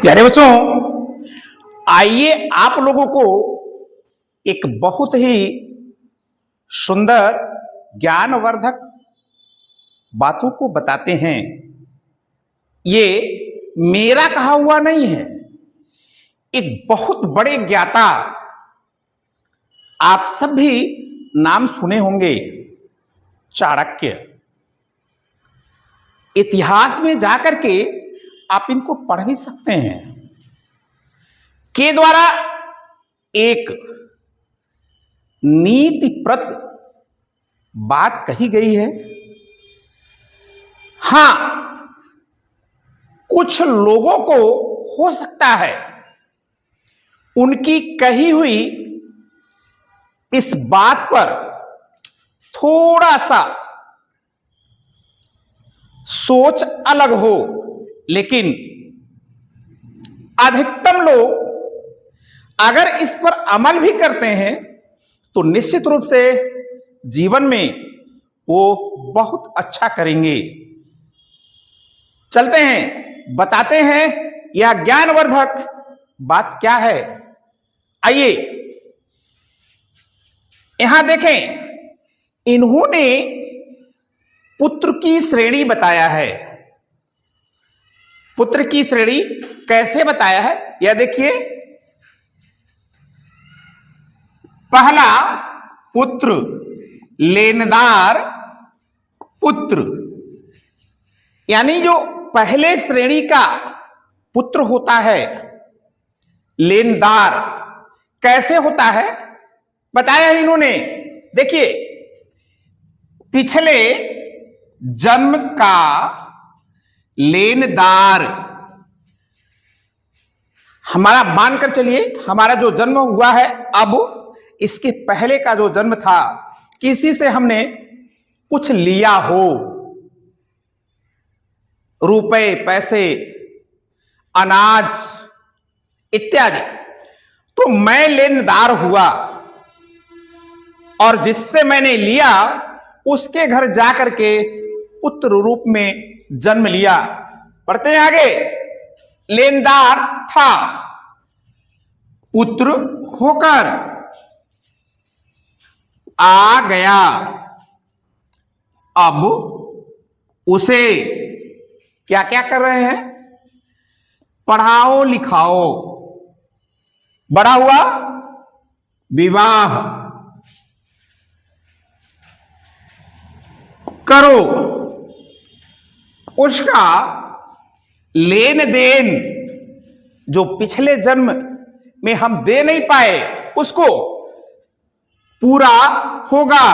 प्यारे बच्चों, आइए आप लोगों को एक बहुत ही सुंदर ज्ञानवर्धक बातों को बताते हैं। ये मेरा कहा हुआ नहीं है, एक बहुत बड़े ज्ञाता, आप सब भी नाम सुने होंगे, चाणक्य। इतिहास में जाकर के आप इनको पढ़ भी सकते हैं, के द्वारा एक नीतिप्रद बात कही गई है। हां, कुछ लोगों को हो सकता है उनकी कही हुई इस बात पर थोड़ा सा सोच अलग हो, लेकिन अधिकतम लोग अगर इस पर अमल भी करते हैं तो निश्चित रूप से जीवन में वो बहुत अच्छा करेंगे। चलते हैं, बताते हैं यह ज्ञानवर्धक बात क्या है। आइए यहां देखें, इन्होंने पुत्र की श्रेणी बताया है। पुत्र की श्रेणी कैसे बताया है, यह देखिए। पहला पुत्र, लेनदार पुत्र, यानी जो पहले श्रेणी का पुत्र होता है, लेनदार कैसे होता है बताया है इन्होंने। देखिए, पिछले जन्म का लेनदार, हमारा मानकर चलिए हमारा जो जन्म हुआ है, अब इसके पहले का जो जन्म था, किसी से हमने कुछ लिया हो, रुपए, पैसे, अनाज इत्यादि, तो मैं लेनदार हुआ और जिससे मैंने लिया उसके घर जाकर के पुत्र रूप में जन्म लिया। पढ़ते हैं आगे। लेनदार था, पुत्र होकर आ गया, अब उसे क्या क्या कर रहे हैं, पढ़ाओ लिखाओ, बड़ा हुआ, विवाह करो। उसका लेन देन जो पिछले जन्म में हम दे नहीं पाए उसको पूरा होगा।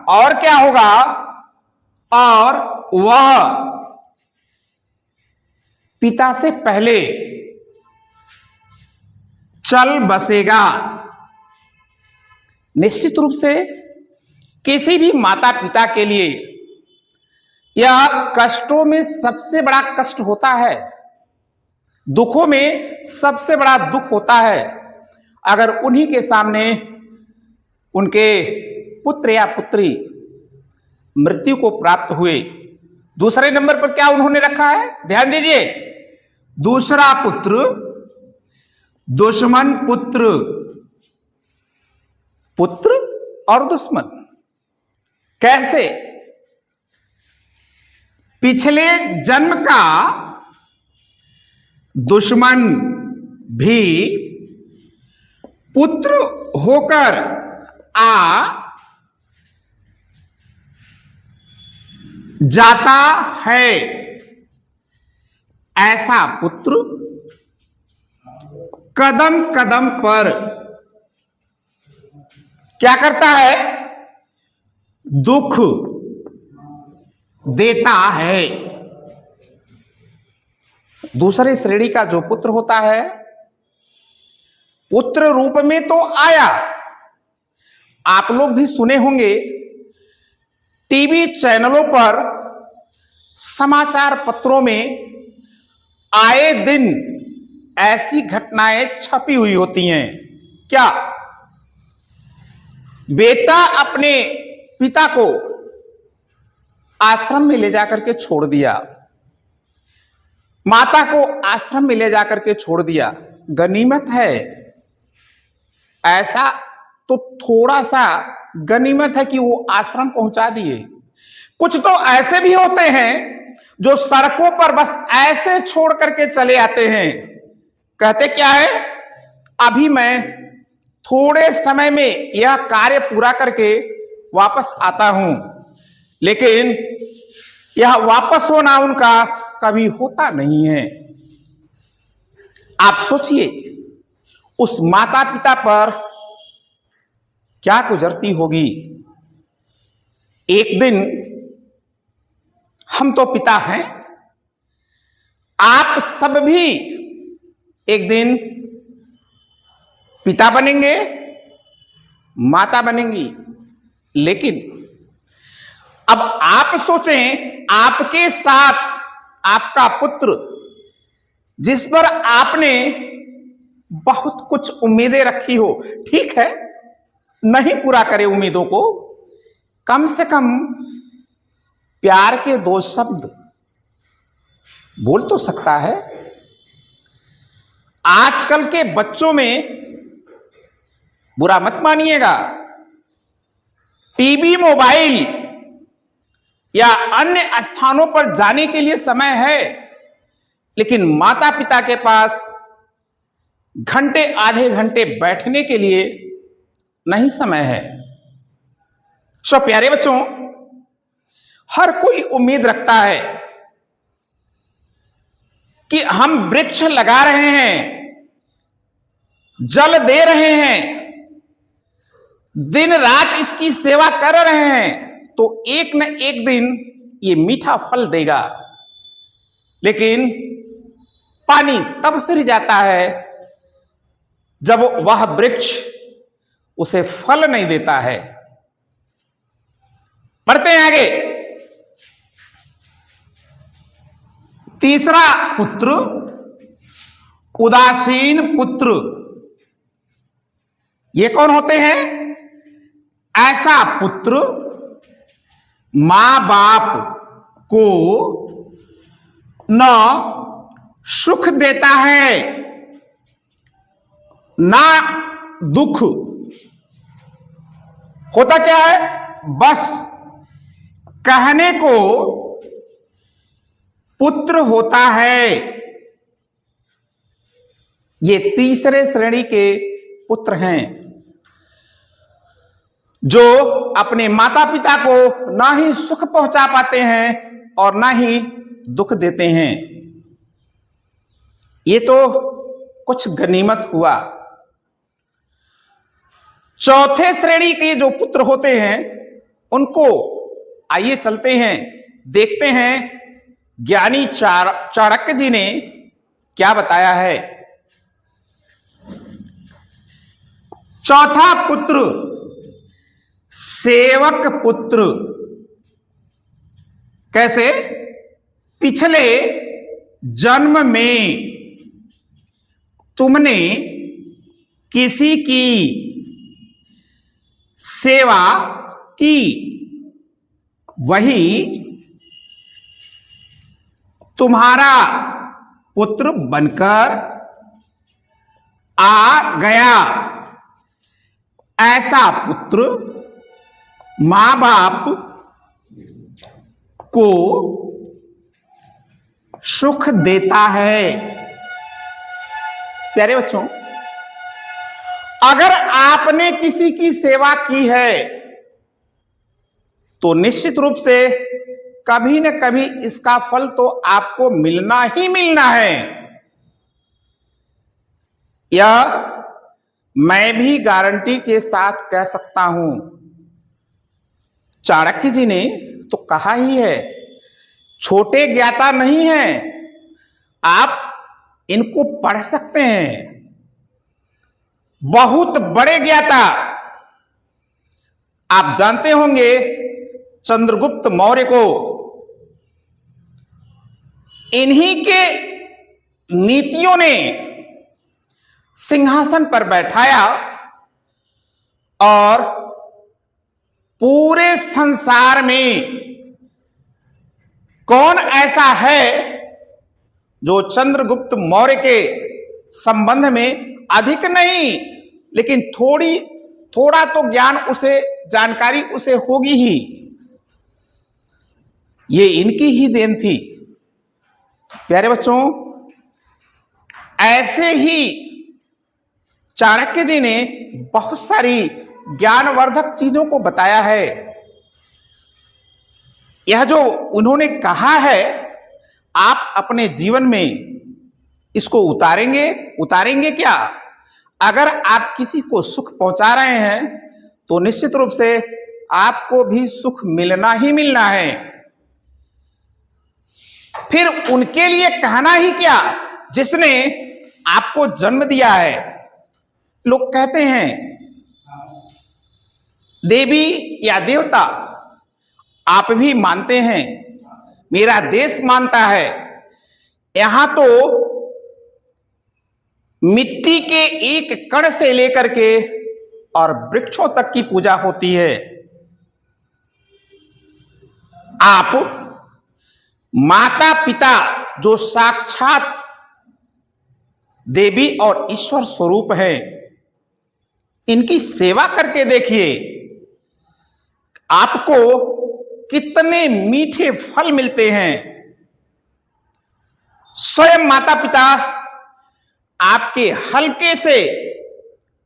और क्या होगा, और वह पिता से पहले चल बसेगा। निश्चित रूप से किसी भी माता पिता के लिए यह कष्टों में सबसे बड़ा कष्ट होता है, दुखों में सबसे बड़ा दुख होता है, अगर उन्हीं के सामने उनके पुत्र या पुत्री मृत्यु को प्राप्त हुए। दूसरे नंबर पर क्या उन्होंने रखा है, ध्यान दीजिए। दूसरा पुत्र, दुश्मन पुत्र, पुत्र और दुश्मन कैसे, पिछले जन्म का दुश्मन भी पुत्र होकर आ जाता है। ऐसा पुत्र कदम कदम पर क्या करता है, दुख देता है। दूसरे श्रेणी का जो पुत्र होता है, पुत्र रूप में तो आया, आप लोग भी सुने होंगे, टीवी चैनलों पर, समाचार पत्रों में आए दिन ऐसी घटनाएं छपी हुई होती हैं। क्या बेटा अपने पिता को आश्रम में ले जाकर के छोड़ दिया, माता को आश्रम में ले जाकर के छोड़ दिया, गनीमत है। ऐसा तो थोड़ा सा गनीमत है कि वो आश्रम पहुंचा दिए। कुछ तो ऐसे भी होते हैं जो सड़कों पर बस ऐसे छोड़ करके चले आते हैं। कहते क्या है, अभी मैं थोड़े समय में यह कार्य पूरा करके वापस आता हूं, लेकिन यह वापस होना उनका कभी होता नहीं है। आप सोचिए उस माता पिता पर क्या गुजरती होगी। एक दिन हम तो पिता हैं, आप सब भी एक दिन पिता बनेंगे, माता बनेंगी। लेकिन अब आप सोचें, आपके साथ आपका पुत्र जिस पर आपने बहुत कुछ उम्मीदें रखी हो, ठीक है नहीं पूरा करे उम्मीदों को, कम से कम प्यार के 2 शब्द बोल तो सकता है। आजकल के बच्चों में, बुरा मत मानिएगा, टीवी, मोबाइल या अन्य स्थानों पर जाने के लिए समय है, लेकिन माता पिता के पास घंटे आधे घंटे बैठने के लिए नहीं समय है। सो प्यारे बच्चों, हर कोई उम्मीद रखता है कि हम वृक्ष लगा रहे हैं, जल दे रहे हैं, दिन रात इसकी सेवा कर रहे हैं, तो एक न एक दिन ये मीठा फल देगा। लेकिन पानी तब फिर जाता है जब वह वृक्ष उसे फल नहीं देता है। बढ़ते हैं आगे। तीसरा पुत्र, उदासीन पुत्र। ये कौन होते हैं? ऐसा पुत्र मां बाप को न सुख देता है ना दुख। होता क्या है, बस कहने को पुत्र होता है। ये तीसरे श्रेणी के पुत्र हैं जो अपने माता पिता को ना ही सुख पहुंचा पाते हैं और ना ही दुख देते हैं। ये तो कुछ गनीमत हुआ। चौथे श्रेणी के जो पुत्र होते हैं उनको आइए चलते हैं, देखते हैं ज्ञानी चाणक्य जी ने क्या बताया है। चौथा पुत्र, सेवक पुत्र। कैसे? पिछले जन्म में तुमने किसी की सेवा की, वही तुम्हारा पुत्र बनकर आ गया। ऐसा पुत्र मां बाप को सुख देता है। प्यारे बच्चों, अगर आपने किसी की सेवा की है तो निश्चित रूप से कभी न कभी इसका फल तो आपको मिलना ही मिलना है। यह मैं भी गारंटी के साथ कह सकता हूं। चाणक्य जी ने तो कहा ही है, छोटे ज्ञाता नहीं है, आप इनको पढ़ सकते हैं, बहुत बड़े ज्ञाता। आप जानते होंगे चंद्रगुप्त मौर्य को, इन्हीं के नीतियों ने सिंहासन पर बैठाया और पूरे संसार में कौन ऐसा है जो चंद्रगुप्त मौर्य के संबंध में अधिक नहीं, लेकिन थोड़ा तो ज्ञान उसे, जानकारी उसे होगी ही। ये इनकी ही देन थी। प्यारे बच्चों, ऐसे ही चाणक्य जी ने बहुत सारी ज्ञानवर्धक चीजों को बताया है। यह जो उन्होंने कहा है, आप अपने जीवन में इसको उतारेंगे क्या? अगर आप किसी को सुख पहुंचा रहे हैं तो निश्चित रूप से आपको भी सुख मिलना ही मिलना है। फिर उनके लिए कहना ही क्या जिसने आपको जन्म दिया है। लोग कहते हैं देवी या देवता, आप भी मानते हैं, मेरा देश मानता है। यहां तो मिट्टी के एक कण से लेकर के और वृक्षों तक की पूजा होती है। आप माता पिता जो साक्षात देवी और ईश्वर स्वरूप है, इनकी सेवा करके देखिए, आपको कितने मीठे फल मिलते हैं। स्वयं माता पिता आपके हल्के से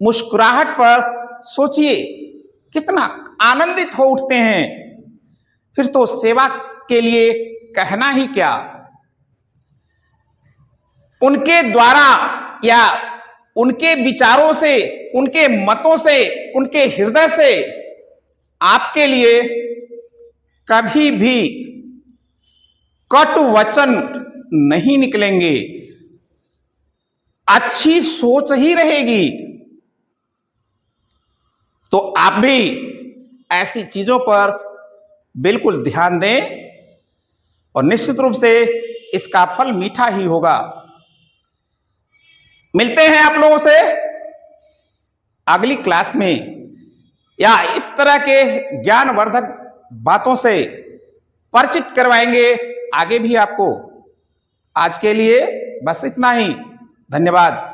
मुस्कुराहट पर सोचिए कितना आनंदित हो उठते हैं। फिर तो सेवा के लिए कहना ही क्या। उनके द्वारा या उनके विचारों से, उनके मतों से, उनके हृदय से आपके लिए कभी भी कटु वचन नहीं निकलेंगे, अच्छी सोच ही रहेगी। तो आप भी ऐसी चीजों पर बिल्कुल ध्यान दें और निश्चित रूप से इसका फल मीठा ही होगा। मिलते हैं आप लोगों से अगली क्लास में, या इस तरह के ज्ञानवर्धक बातों से परिचित करवाएंगे आगे भी आपको। आज के लिए बस इतना ही। धन्यवाद।